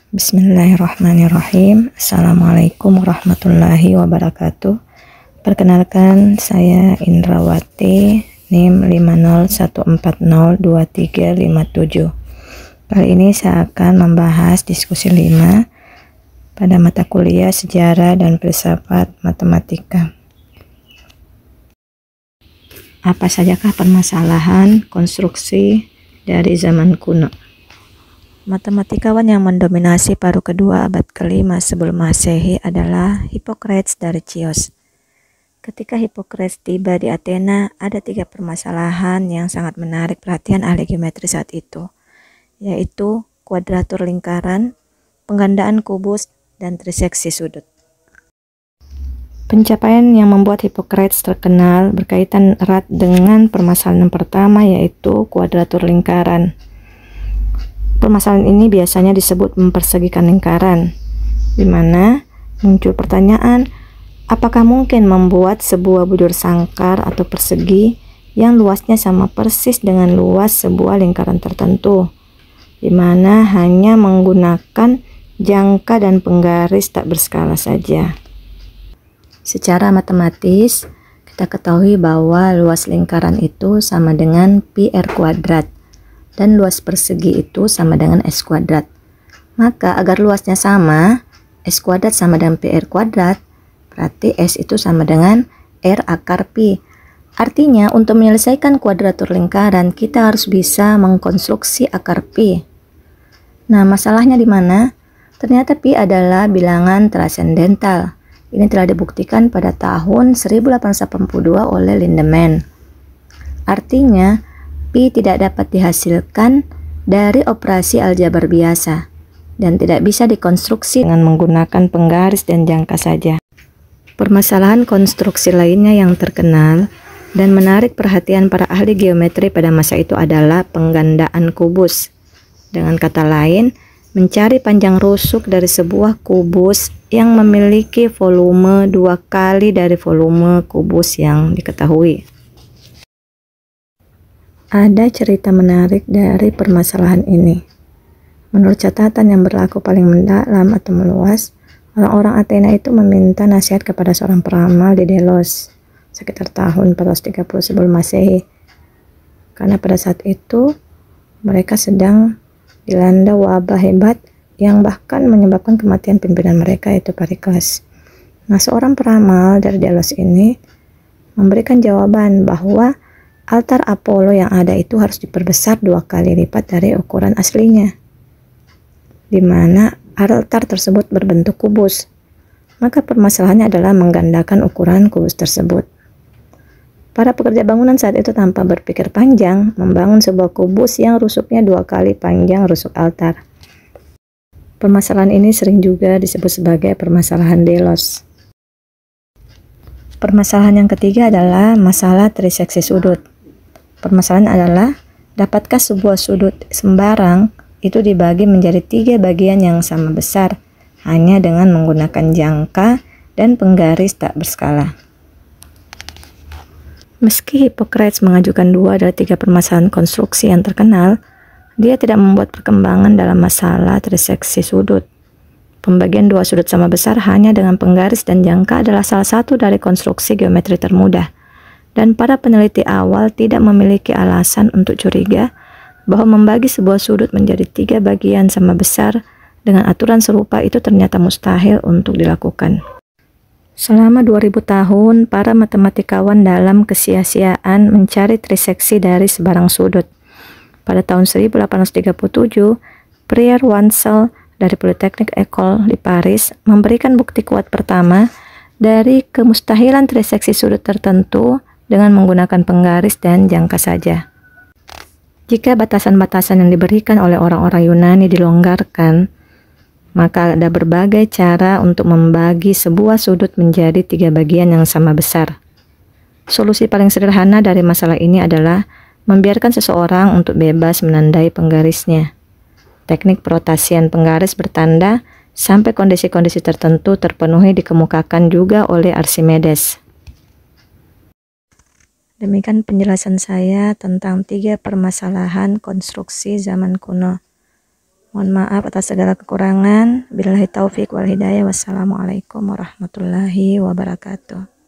Bismillahirrahmanirrahim. Assalamualaikum warahmatullahi wabarakatuh. Perkenalkan, saya Indrawati, NIM 501402357. Kali ini saya akan membahas diskusi 5 pada mata kuliah Sejarah dan Filsafat Matematika. Apa sajakah permasalahan konstruksi dari zaman kuno? Matematikawan yang mendominasi paruh kedua abad ke-5 sebelum Masehi adalah Hippocrates dari Chios. Ketika Hippocrates tiba di Athena, ada 3 permasalahan yang sangat menarik perhatian ahli geometri saat itu, yaitu kuadratur lingkaran, penggandaan kubus, dan triseksi sudut. Pencapaian yang membuat Hippocrates terkenal berkaitan erat dengan permasalahan pertama, yaitu kuadratur lingkaran. Permasalahan ini biasanya disebut mempersegikan lingkaran, di mana muncul pertanyaan, apakah mungkin membuat sebuah bujur sangkar atau persegi yang luasnya sama persis dengan luas sebuah lingkaran tertentu, di mana hanya menggunakan jangka dan penggaris tak berskala saja. Secara matematis, kita ketahui bahwa luas lingkaran itu sama dengan pi r kuadrat, dan luas persegi itu sama dengan S kuadrat. Maka agar luasnya sama, S kuadrat sama dengan PR kuadrat, berarti S itu sama dengan R akar pi. Artinya untuk menyelesaikan kuadratur lingkaran, kita harus bisa mengkonstruksi akar pi. Nah, masalahnya di mana? Ternyata pi adalah bilangan transendental. Ini telah dibuktikan pada tahun 1882 oleh Lindemann. Artinya, pi tidak dapat dihasilkan dari operasi aljabar biasa dan tidak bisa dikonstruksi dengan menggunakan penggaris dan jangka saja. Permasalahan konstruksi lainnya yang terkenal dan menarik perhatian para ahli geometri pada masa itu adalah penggandaan kubus. Dengan kata lain, mencari panjang rusuk dari sebuah kubus yang memiliki volume 2 kali dari volume kubus yang diketahui. Ada cerita menarik dari permasalahan ini. Menurut catatan yang berlaku paling mendalam atau meluas, orang-orang Athena itu meminta nasihat kepada seorang peramal di Delos sekitar tahun 430 sebelum Masehi. Karena pada saat itu mereka sedang dilanda wabah hebat yang bahkan menyebabkan kematian pimpinan mereka, yaitu Perikles. Nah, seorang peramal dari Delos ini memberikan jawaban bahwa altar Apollo yang ada itu harus diperbesar 2 kali lipat dari ukuran aslinya, di mana altar tersebut berbentuk kubus. Maka permasalahannya adalah menggandakan ukuran kubus tersebut. Para pekerja bangunan saat itu tanpa berpikir panjang membangun sebuah kubus yang rusuknya 2 kali panjang rusuk altar. Permasalahan ini sering juga disebut sebagai permasalahan Delos. Permasalahan yang ketiga adalah masalah triseksi sudut. Permasalahan adalah, dapatkah sebuah sudut sembarang itu dibagi menjadi 3 bagian yang sama besar hanya dengan menggunakan jangka dan penggaris tak berskala? Meski Hippocrates mengajukan 2 dari 3 permasalahan konstruksi yang terkenal, dia tidak membuat perkembangan dalam masalah triseksi sudut. Pembagian 2 sudut sama besar hanya dengan penggaris dan jangka adalah salah satu dari konstruksi geometri termudah. Dan para peneliti awal tidak memiliki alasan untuk curiga bahwa membagi sebuah sudut menjadi 3 bagian sama besar dengan aturan serupa itu ternyata mustahil untuk dilakukan. Selama 2000 tahun, para matematikawan dalam kesia-siaan mencari triseksi dari sebarang sudut. Pada tahun 1837, Pierre Wansel dari Polytechnique École di Paris memberikan bukti kuat pertama dari kemustahilan triseksi sudut tertentu dengan menggunakan penggaris dan jangka saja. Jika batasan-batasan yang diberikan oleh orang-orang Yunani dilonggarkan, maka ada berbagai cara untuk membagi sebuah sudut menjadi 3 bagian yang sama besar. Solusi paling sederhana dari masalah ini adalah membiarkan seseorang untuk bebas menandai penggarisnya. Teknik perotasian penggaris bertanda sampai kondisi-kondisi tertentu terpenuhi dikemukakan juga oleh Archimedes. Demikian penjelasan saya tentang 3 permasalahan konstruksi zaman kuno. Mohon maaf atas segala kekurangan. Billahi taufik wal hidayah. Wassalamualaikum warahmatullahi wabarakatuh.